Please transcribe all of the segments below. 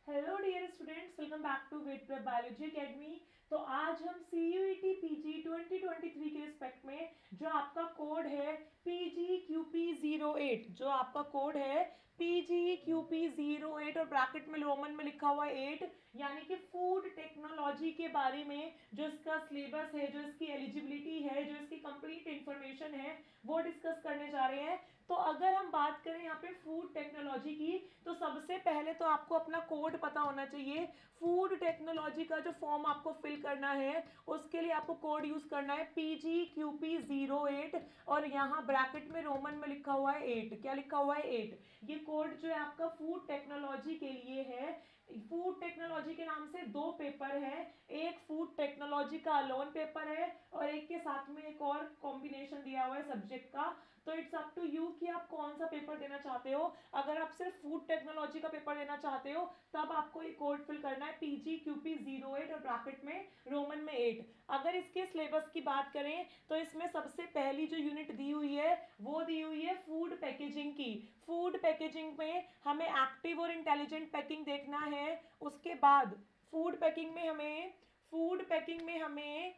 Hello dear students, welcome back to Ved prep biology academy. तो आज हम C U E T P G 2023 के respect में जो आपका कोड है PGQP08, जो आपका कोड है PGQP08 और ब्रैकेट में रोमन में लिखा हुआ है 8, यानी कि फूड टेक्नोलॉजी के बारे में जो इसका सिलेबस है, जो इसकी एलिजिबिलिटी है, जो इसकी कंप्लीट इंफॉर्मेशन है, वो डिस्कस करने जा रहे हैं। तो अगर हम बात करें यहाँ पे फूड टेक्नोलॉजी की, तो सबसे पहले तो आपको अपना कोड पता होना चाहिए। फूड टेक्नोलॉजी का जो फॉर्म आपको फिल करना है उसके लिए आपको कोड यूज करना है PGQP08 और यहाँ ब्रैकेट में रोमन में लिखा हुआ है 8। क्या लिखा हुआ है? 8। ये कोड जो है आपका फूड टेक्नोलॉजी के लिए है। फूड टेक्नोलॉजी के नाम से दो पेपर है, एक फूड टेक्नोलॉजी का लोन पेपर है और एक के साथ में एक और कॉम्बिनेशन दिया हुआ है सब्जेक्ट का। तो इट्स अप टू यू कि आप कौन सा पेपर देना चाहते हो। अगर आप सिर्फ फूड टेक्नोलॉजी का पेपर देना चाहते हो तब आपको ये कोड फिल करना है PGQP08 और ब्रैकेट में रोमन में 8। अगर इसके सिलेबस की बात करें तो इसमें सबसे पहली जो यूनिट दी हुई है वो दी हुई है फूड पैकेजिंग की। फूड पैकेजिंग में हमें एक्टिव और इंटेलिजेंट पैकिंग देखना है। उसके बाद फूड पैकिंग में हमें फूड पैकिंग में हमें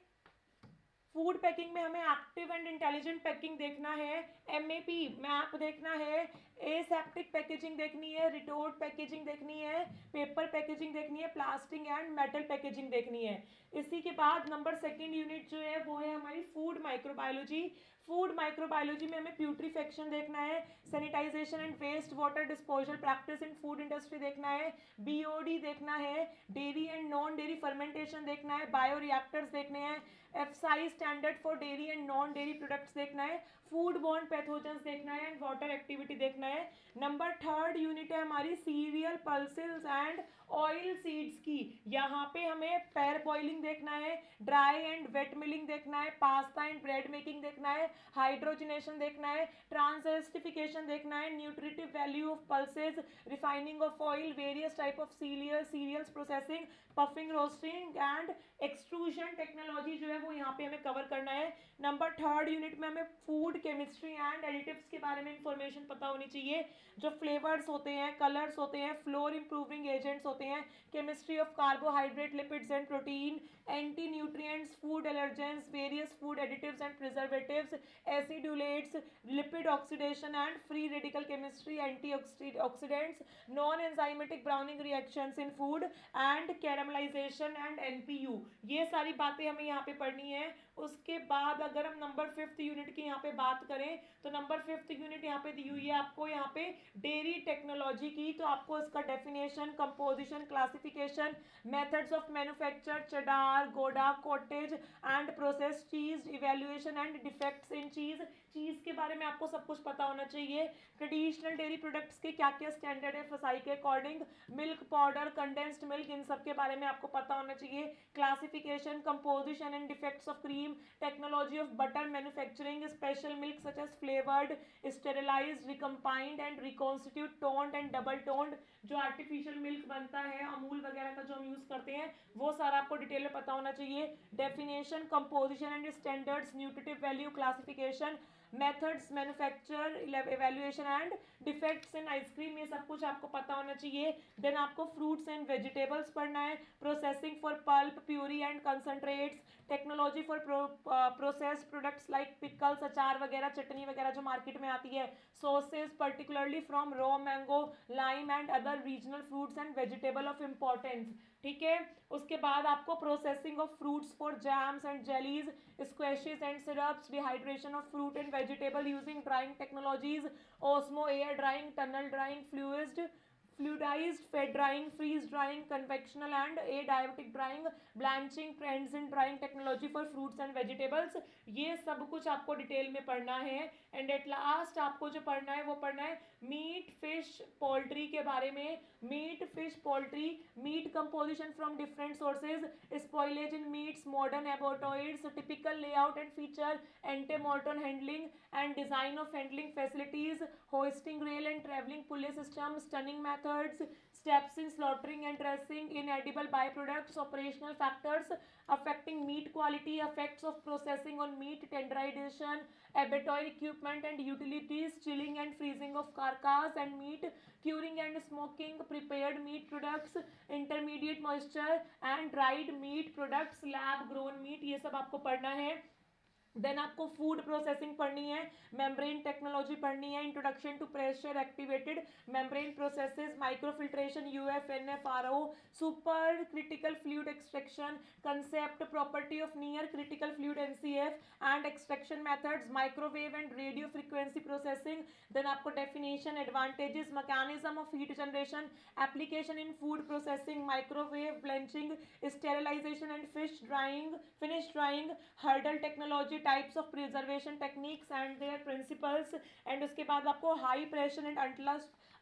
फूड पैकिंग में हमें एक्टिव एंड इंटेलिजेंट पैकिंग देखना है, MAP मैप देखना है, एसेप्टिक पैकेजिंग देखनी है, रिटोर्ट पैकेजिंग देखनी है, पेपर पैकेजिंग देखनी है, प्लास्टिक एंड मेटल पैकेजिंग देखनी है। इसी के बाद नंबर सेकेंड यूनिट जो है वो है हमारी फूड माइक्रोबायोलॉजी। फूड माइक्रोबायोलॉजी में हमें प्यूट्रीफेक्शन देखना है, sanitisation and waste water disposal practice in food industry देखना है, BOD देखना है, dairy and non dairy fermentation देखना है, बायो रिएक्टर्स देखने हैं, FSI standard for dairy and non dairy products देखना है, फूड बॉर्न पैथोजेंस देखना है एंड वाटर एक्टिविटी देखना है। नंबर थर्ड यूनिट है हमारी serial pulses and oil seeds की। यहाँ पे हमें पैर बॉइलिंग देखना है, ड्राई एंड वेट मिलिंग देखना है, पास्ता एंड ब्रेड मेकिंग देखना है, हाइड्रोजनेशन देखना है, ट्रांसएस्टिफिकेशन देखना है, nutritive value of pulses, refining of oil, various type of cereals processing, puffing, roasting and extrusion technology जो है वो यहाँ पे हमें कवर करना है। नंबर थर्ड यूनिट में हमें फूड केमिस्ट्री एंड एडिटिव्स के बारे में इंफॉर्मेशन पता होनी चाहिए। जो फ्लेवर्स होते हैं, कलर्स होते हैं, फ्लोर इंप्रूविंग एजेंट्स होते हैं, chemistry of carbohydrate, lipids and protein, anti nutrients, food allergens, various food additives and preservatives, acidulants, lipid oxidation and free radical chemistry, anti oxidants, non enzymatic browning reactions in food and caramelization and NPU। ये सारी बातें हमें यहाँ पे पढ़नी है। उसके बाद अगर हम नंबर फिफ्थ यूनिट की यहाँ पे बात करें तो नंबर फिफ्थ यूनिट यहाँ पे दी हुई है आपको यहाँ पे डेयरी टेक्नोलॉजी की। तो आपको इसका definition, composition, classification, methods of manufacture, cheddar, गोडा, कॉटेज एंड प्रोसेस चीज, इवेल्युएशन एंड डिफेक्ट्स इन चीज के बारे में आपको सब कुछ पता होना चाहिए। ट्रेडिशनल डेयरी प्रोडक्ट्स के क्या क्या स्टैंडर्ड है FSI के according, milk powder, condensed milk, इन सब के बारे में आपको पता होना चाहिए। Classification, composition and defects of cream, technology of butter manufacturing, special milk such as flavoured, sterilized, recombined and reconstitute, toned and double toned, जो आर्टिफिशियल मिल्क बनता है अमूल वगैरह का जो हम यूज करते हैं, वो सारा आपको डिटेल में पता होना चाहिए। Definition, composition and standards, nutritive value, classification, methods, manufacture, evaluation and defects in ice cream, ये सब कुछ आपको पता होना चाहिए। देन आपको फ्रूट्स एंड वेजिटेबल्स पढ़ना है, processing for pulp, puree and concentrates, technology for processed products like pickles, अचार वगैरह, चटनी वगैरह जो मार्केट में आती है, sauces particularly from raw mango, lime and other regional fruits and vegetable of importance. ठीक है। उसके बाद आपको processing of fruits for jams and jellies, squashes and syrups, dehydration of fruit and vegetable using drying technologies, osmo air drying, tunnel drying, fluidized fed drying, freeze drying, convectional and adiabatic drying, blanching, trends in drying technology for fruits and vegetables, ये सब कुछ आपको detail में पढ़ना है। And at last आपको जो पढ़ना है वो पढ़ना है मीट, फिश, पोल्ट्री के बारे में। Meat, fish, poultry, meat composition from different sources, spoilage in meats, modern abattoirs, typical layout and feature, antemortem handling and design of handling facilities, hoisting rail and travelling pulley system, stunning method, methods, steps in slaughtering and dressing, inedible byproducts, operational factors affecting meat quality, effects of processing on meat, tenderization, abattoir equipment and utilities, chilling and freezing of carcass and meat, curing and smoking prepared meat products, intermediate moisture and dried meat products, lab grown meat, ये सब आपको पढ़ना है. Then आपको food processing पढ़नी है, membrane technology पढ़नी है, introduction to pressure activated membrane processes, microfiltration, UF NF, RO, super critical fluid extraction, concept property of near critical fluid NCF and extraction methods, microwave and radio frequency processing. Then आपको definition, advantages, mechanism of heat generation, application in food processing, microwave blanching, sterilization and finish drying, hurdle technology, types of preservation techniques and their principles. And उसके बाद आपको high pressure and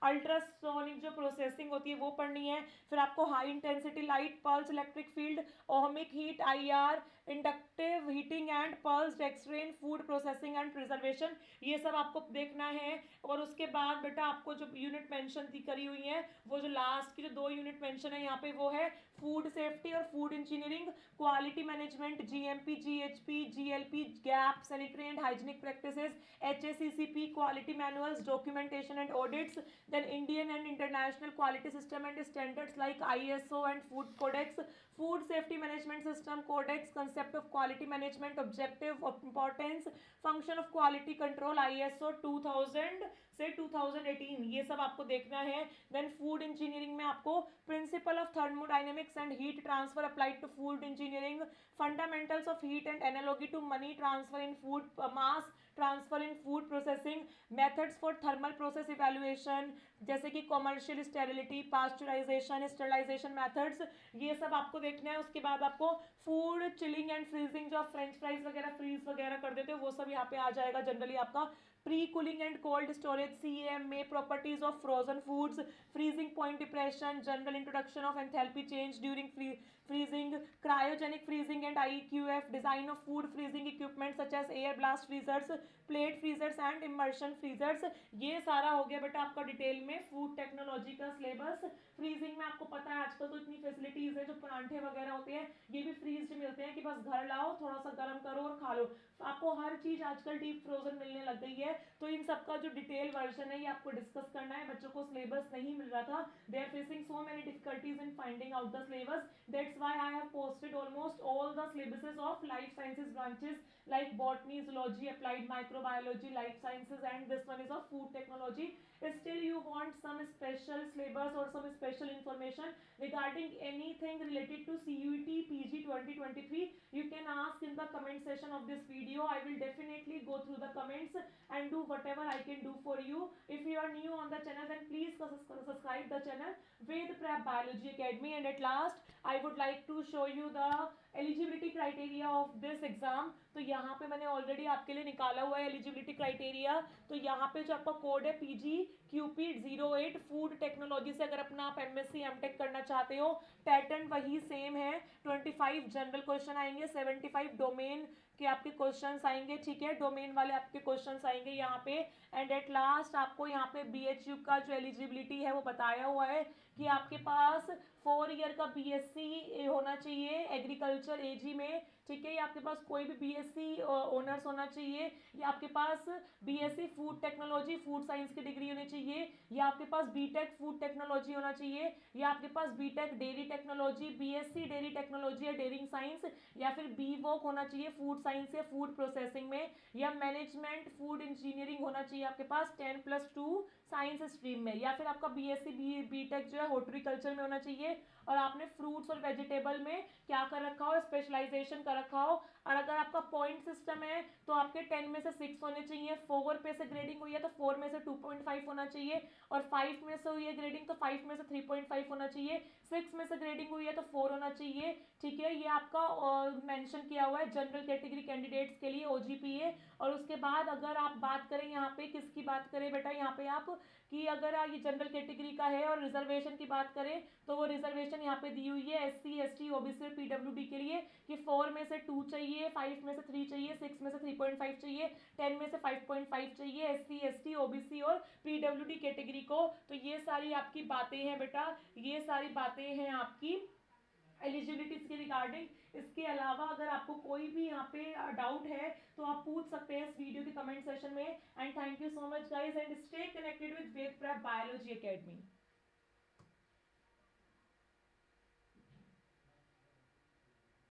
ultrasonic जो processing होती है वो पढ़नी है. फिर आपको high intensity light, pulse electric field, ohmic heat, IR, inductive heating and pulse dextran, food processing and preservation, ये सब आपको देखना है. और उसके बाद बेटा आपको जो यूनिट मेंशन करी हुई है, वो जो लास्ट की जो 2 यूनिट मेंशन है यहाँ पे, वो है फूड सेफ्टी और food engineering, quality management, GMP, GHP, GLP, gap, sanitary and hygienic practices, HACCP, quality manuals, documentation and audits, then Indian and international quality system and standards like ISO and food codex, food safety management system codex, concept of quality management, objective of importance, function of quality control, ISO 2000 से 2018, ये सब आपको देखना है. Then food engineering में आपको principle of thermodynamics and heat transfer applied to food engineering, fundamentals of heat and analogy to money transfer in food, mass transfer in food processing, methods for thermal process evaluation, जैसे कि commercial sterility, pasteurisation, sterilisation methods, ये सब आपको देखना है. उसके बाद आपको फूड चिलिंग एंड फ्रीजिंग, जो आप फ्रेंच फ्राइज वगैरह फ्रीज वगैरह कर देते हो, वो सब यहाँ पे आ जाएगा जनरली आपका. Pre cooling and cold storage, CMA, properties of frozen foods, freezing point depression, general introduction of enthalpy change during freezing, cryogenic freezing and IEQF, design of food freezing equipment such as air blast freezers, plate freezers and immersion freezers. ये सारा हो गया बेटा आपका detail में food technology का syllabus. Freezing में आपको पता है आजकल तो इतनी फैसिलिटीज है, जो परांठे वगैरह होते हैं ये भी फ्रीज मिलते हैं कि बस घर लाओ, थोड़ा सा गर्म करो और खा लो. आपको हर चीज आजकल डीप फ्रोजन मिलने लग गई है. तो इन सब का जो डिटेल वर्जन है ये आपको डिस्कस करना है. बच्चों को सिलेबस नहीं मिल रहा था, they are facing so many difficulties in finding out the syllabus. That's why I have posted almost all the syllabuses of life sciences branches like botany, zoology, applied microbiology, life sciences, and this one is of food technology. Still you want some special syllabus or some special information regarding anything related to CUET PG 2023, you can ask in the comment section of this video. I will definitely go through the comments and do whatever I can do for you. If you are new on the channel, then please subscribe the channel Ved Prep Biology Academy. And at last I would like to show you the eligibility criteria of this exam. तो यहाँ पे मैंने already आपके लिए निकाला हुआ है eligibility criteria. तो यहाँ पे जो आपका कोड है PG QP 08 फूड टेक्नोलॉजी से अगर अपना आप MSc MTech करना चाहते हो, पैटर्न वही सेम है. 25 जनरल क्वेश्चन आएंगे, 75 डोमेन के आपके क्वेश्चंस आएंगे, ठीक है, डोमेन वाले आपके क्वेश्चंस आएंगे यहाँ पे. एंड एट लास्ट आपको यहाँ पे BHU का जो एलिजिबिलिटी है वो बताया हुआ है कि आपके पास 4 ईयर का BSc होना चाहिए एग्रीकल्चर AG में, ठीक है, या आपके पास कोई भी BSc ऑनर्स होना चाहिए, या आपके पास BSc food technology food science की डिग्री होनी चाहिए, या आपके पास BTech फूड टेक्नोलॉजी होना चाहिए, या आपके पास BTech dairy technology, BSc dairy technology या डेयरिंग साइंस, या फिर BVOC होना चाहिए फूड साइंस या फूड प्रोसेसिंग में, या मैनेजमेंट फूड इंजीनियरिंग होना चाहिए आपके पास 10+2 साइंस स्ट्रीम में, या फिर आपका BSc BTech जो है हॉर्टिकल्चर में होना चाहिए और आपने फ्रूट्स और वेजिटेबल में क्या कर रखा हो, स्पेशलाइजेशन कर रखा हो. और अगर आपका पॉइंट सिस्टम है तो आपके 10 में से 6 होने चाहिए, 4 पे से ग्रेडिंग हुई है तो 4 में से 2.5 होना चाहिए, और 5 में से हुई है ग्रेडिंग तो 5 में से 3.5 होना चाहिए, 6 में से ग्रेडिंग हुई है तो 4 होना चाहिए, ठीक है. ये आपका मेंशन किया हुआ है जनरल कैटेगरी कैंडिडेट्स के लिए OGPA. और उसके बाद अगर आप बात करें यहाँ पे किसकी बात करें बेटा, यहाँ पे आप कि अगर ये जनरल कैटेगरी का है और रिजर्वेशन की बात करें तो वो रिजर्वेशन यहाँ पे दी हुई है SC ST OBC और PWD के लिए कि 4 में से 2 चाहिए चाहिए, 5 में से 3 चाहिए, 6 में से 3.5 चाहिए, 10 में से 5.5 चाहिए SC ST OBC और PWD कैटेगरी को। तो ये सारी आपकी बातें हैं बेटा, ये सारी बातें हैं आपकी एलिजिबिलिटीज के रिगार्डिंग। इसके अलावा अगर आपको कोई भी यहाँ पे डाउट है तो आप पूछ सकते हैं इस वीडियो के कमेंट सेशन में। And thank you so much guys and stay connected with Ved prep biology academy.